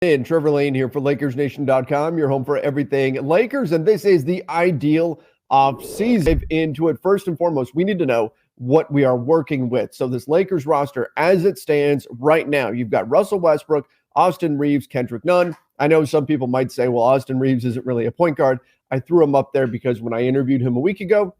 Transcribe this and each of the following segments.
And Trevor Lane here for LakersNation.com, your home for everything Lakers, and this is the ideal off-season. Into it, first and foremost, we need to know what we are working with. So this Lakers roster, as it stands right now, you've got Russell Westbrook, Austin Reeves, Kendrick Nunn. I know some people might say, well, Austin Reeves isn't really a point guard. I threw him up there because when I interviewed him a week ago,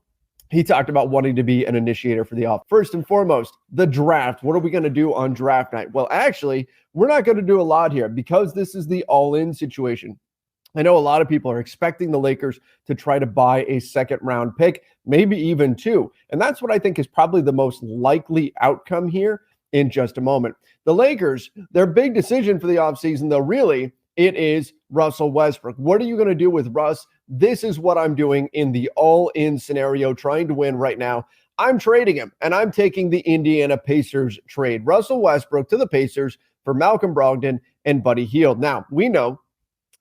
he talked about wanting to be an initiator for the off. First and foremost, the draft. What are we going to do on draft night? Well, actually, we're not going to do a lot here because this is the all-in situation. I know a lot of people are expecting the Lakers to try to buy a second-round pick, maybe even two. And that's what I think is probably the most likely outcome here in just a moment. The Lakers, their big decision for the offseason, though, really, it is Russell Westbrook. What are you going to do with Russ? This is what I'm doing in the all-in scenario, trying to win right now. I'm trading him, and I'm taking the Indiana Pacers trade. Russell Westbrook to the Pacers for Malcolm Brogdon and Buddy Hield. Now, we know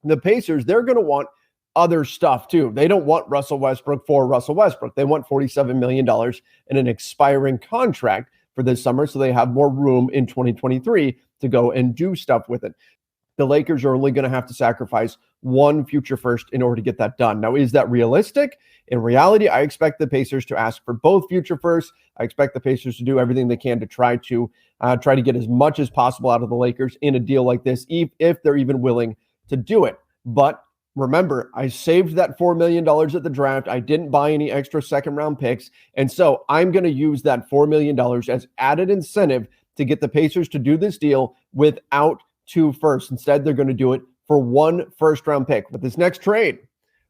the Pacers, they're going to want other stuff too. They don't want Russell Westbrook for Russell Westbrook. They want $47 million in an expiring contract for this summer, so they have more room in 2023 to go and do stuff with it. The Lakers are only going to have to sacrifice one future first in order to get that done. Now, is that realistic? In reality, I expect the Pacers to ask for both future firsts. I expect the Pacers to do everything they can to try to get as much as possible out of the Lakers in a deal like this, if they're even willing to do it. But remember, I saved that $4 million at the draft. I didn't buy any extra second-round picks. And so I'm going to use that $4 million as added incentive to get the Pacers to do this deal without two firsts. Instead, they're going to do it for one first-round pick. With this next trade,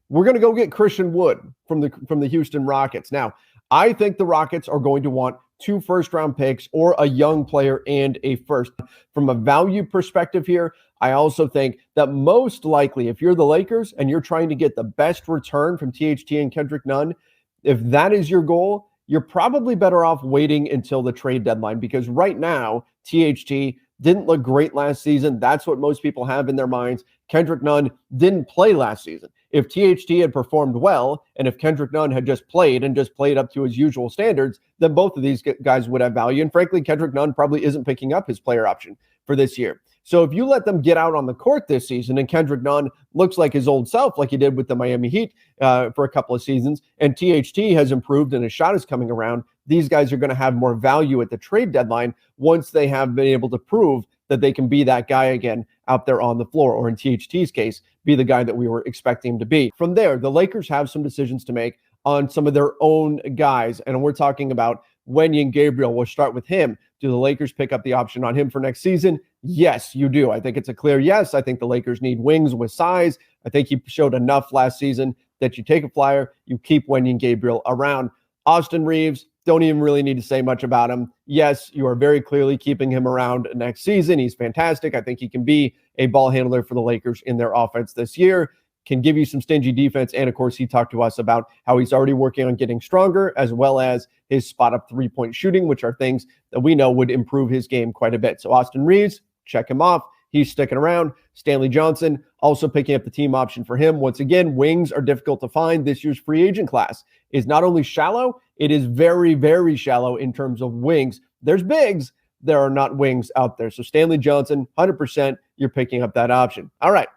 we're going to go get Christian Wood from the Houston Rockets. Now, I think the Rockets are going to want two first-round picks or a young player and a first. From a value perspective here, I also think that most likely, if you're the Lakers and you're trying to get the best return from THT and Kendrick Nunn, if that is your goal, you're probably better off waiting until the trade deadline, because right now, THT didn't look great last season. That's what most people have in their minds. Kendrick Nunn didn't play last season. If THT had performed well, and if Kendrick Nunn had just played up to his usual standards, then both of these guys would have value. And frankly, Kendrick Nunn probably isn't picking up his player option for this year. So if you let them get out on the court this season and Kendrick Nunn looks like his old self, like he did with the Miami Heat for a couple of seasons, and THT has improved and his shot is coming around, these guys are going to have more value at the trade deadline once they have been able to prove that they can be that guy again out there on the floor, or in THT's case, be the guy that we were expecting him to be. From there, the Lakers have some decisions to make on some of their own guys, and we're talking about Wenyen Gabriel. We'll start with him. Do the Lakers pick up the option on him for next season? Yes, you do. I think it's a clear yes. I think the Lakers need wings with size. I think he showed enough last season that you take a flyer, you keep Wenyen Gabriel around. Austin Reeves, don't even really need to say much about him. Yes, you are very clearly keeping him around next season. He's fantastic. I think he can be a ball handler for the Lakers in their offense this year, can give you some stingy defense. And of course, he talked to us about how he's already working on getting stronger, as well as his spot up three-point shooting, which are things that we know would improve his game quite a bit. So Austin Reeves, check him off. He's sticking around. Stanley Johnson also picking up the team option for him. Once again, wings are difficult to find. This year's free agent class is not only shallow, it is very, very shallow in terms of wings. There's bigs. There are not wings out there. So Stanley Johnson, 100%, you're picking up that option. All right.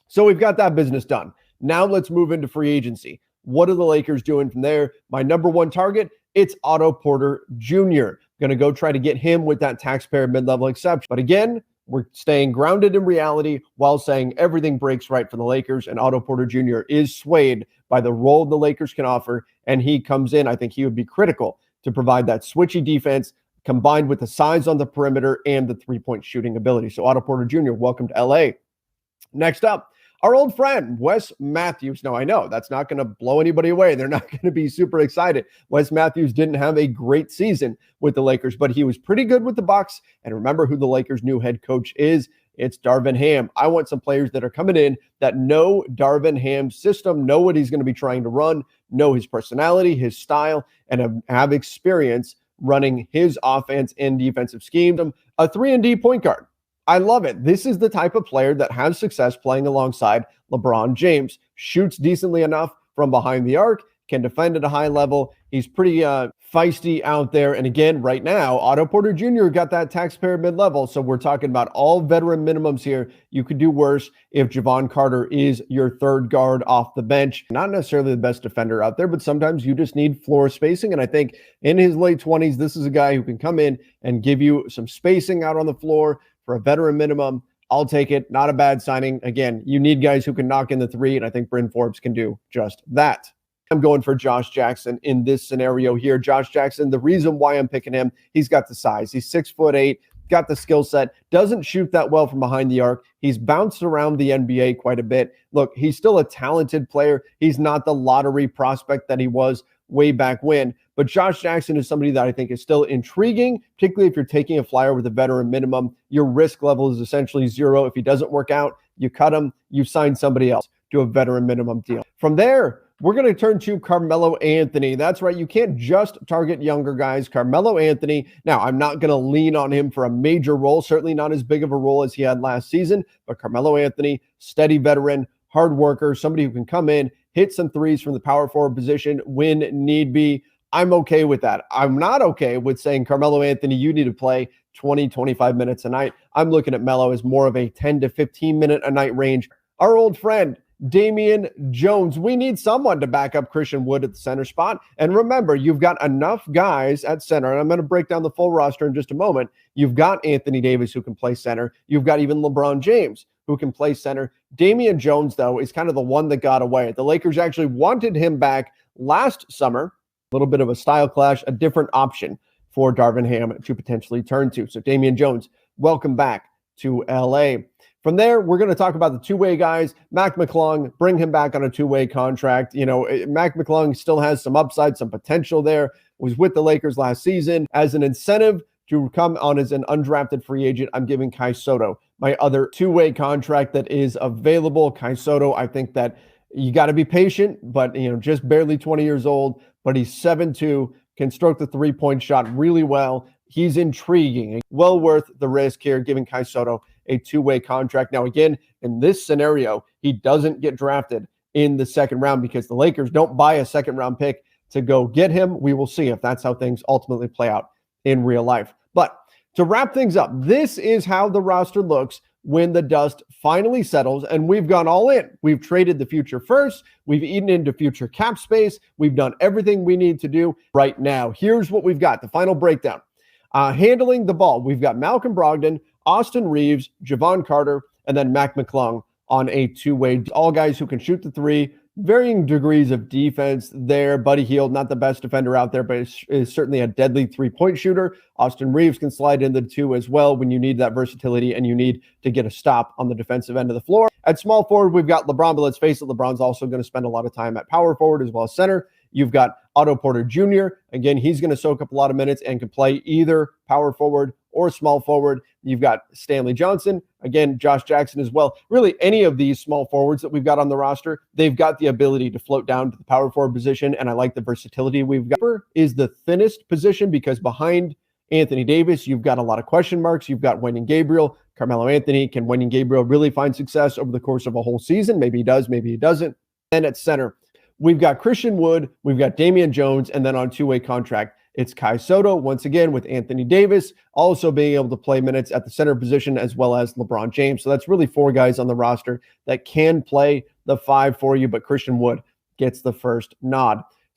So we've got that business done. Now let's move into free agency. What are the Lakers doing from there? My number one target, it's Otto Porter Jr. Going to go try to get him with that taxpayer mid-level exception. But again, we're staying grounded in reality while saying everything breaks right for the Lakers, and Otto Porter Jr. is swayed by the role the Lakers can offer, and he comes in. I think he would be critical to provide that switchy defense combined with the size on the perimeter and the three-point shooting ability. So Otto Porter Jr., welcome to LA. Next up, our old friend, Wes Matthews. Now, I know that's not going to blow anybody away. They're not going to be super excited. Wes Matthews didn't have a great season with the Lakers, but he was pretty good with the Bucks. And remember who the Lakers' new head coach is. It's Darvin Ham. I want some players that are coming in that know Darvin Ham's system, know what he's going to be trying to run, know his personality, his style, and have experience running his offense and defensive scheme. A 3-and-D point guard. I love it. This is the type of player that has success playing alongside LeBron James. Shoots decently enough from behind the arc, can defend at a high level. He's pretty feisty out there. And again, right now, Otto Porter Jr. got that taxpayer mid-level. So we're talking about all veteran minimums here. You could do worse if Javon Carter is your third guard off the bench. Not necessarily the best defender out there, but sometimes you just need floor spacing. And I think in his late 20s, this is a guy who can come in and give you some spacing out on the floor for a veteran minimum. I'll take it. Not a bad signing. Again, you need guys who can knock in the three, and I think Bryn Forbes can do just that. I'm going for Josh Jackson in this scenario here. Josh Jackson, the reason why I'm picking him, he's got the size. He's 6'8", got the skill set, doesn't shoot that well from behind the arc. He's bounced around the NBA quite a bit. Look, he's still a talented player. He's not the lottery prospect that he was way back when. But Josh Jackson is somebody that I think is still intriguing, particularly if you're taking a flyer with a veteran minimum. Your risk level is essentially zero. If he doesn't work out, you cut him, you sign somebody else to a veteran minimum deal. From there, we're going to turn to Carmelo Anthony. That's right. You can't just target younger guys. Carmelo Anthony. Now, I'm not going to lean on him for a major role, certainly not as big of a role as he had last season, but Carmelo Anthony, steady veteran, hard worker, somebody who can come in, hit some threes from the power forward position when need be. I'm okay with that. I'm not okay with saying, Carmelo Anthony, you need to play 20, 25 minutes a night. I'm looking at Melo as more of a 10 to 15 minute a night range. Our old friend, Damian Jones. We need someone to back up Christian Wood at the center spot. And remember, you've got enough guys at center, and I'm going to break down the full roster in just a moment. You've got Anthony Davis who can play center. You've got even LeBron James who can play center. Damian Jones, though, is kind of the one that got away. The Lakers actually wanted him back last summer. A little bit of a style clash, a different option for Darvin Ham to potentially turn to. So Damian Jones, welcome back to LA. From there, we're going to talk about the two-way guys. Mac McClung, bring him back on a two-way contract. You know, Mac McClung still has some upside, some potential there. Was with the Lakers last season. As an incentive to come on as an undrafted free agent, I'm giving Kai Sotto my other two-way contract that is available. Kai Sotto, I think that you got to be patient, but, you know, just barely 20 years old, but he's 7'2", can stroke the three-point shot really well. He's intriguing. Well worth the risk here, giving Kai Sotto a two-way contract. Now, again, in this scenario, he doesn't get drafted in the second round because the Lakers don't buy a second-round pick to go get him. We will see if that's how things ultimately play out in real life. But to wrap things up, this is how the roster looks when the dust finally settles, and we've gone all in. We've traded the future first. We've eaten into future cap space. We've done everything we need to do right now. Here's what we've got, the final breakdown. Handling the ball, we've got Malcolm Brogdon, Austin Reeves, Javon Carter, and then Mac McClung on a two-way. All guys who can shoot the three, varying degrees of defense there. Buddy Hield, not the best defender out there, but is certainly a deadly three-point shooter. Austin Reeves can slide into the two as well when you need that versatility and you need to get a stop on the defensive end of the floor. At small forward, we've got LeBron, but let's face it, LeBron's also going to spend a lot of time at power forward as well as center. You've got Otto Porter Jr. Again, he's going to soak up a lot of minutes and can play either power forward or small forward. You've got Stanley Johnson. Again, Josh Jackson as well. Really, any of these small forwards that we've got on the roster, they've got the ability to float down to the power forward position, and I like the versatility we've got. Is the thinnest position because behind Anthony Davis, you've got a lot of question marks. You've got Wenyen Gabriel, Carmelo Anthony. Can Wenyen Gabriel really find success over the course of a whole season? Maybe he does, maybe he doesn't. And at center, we've got Christian Wood, we've got Damian Jones, and then on two-way contract, it's Kai Sotto, once again, with Anthony Davis, also being able to play minutes at the center position as well as LeBron James. So that's really four guys on the roster that can play the five for you, but Christian Wood gets the first nod.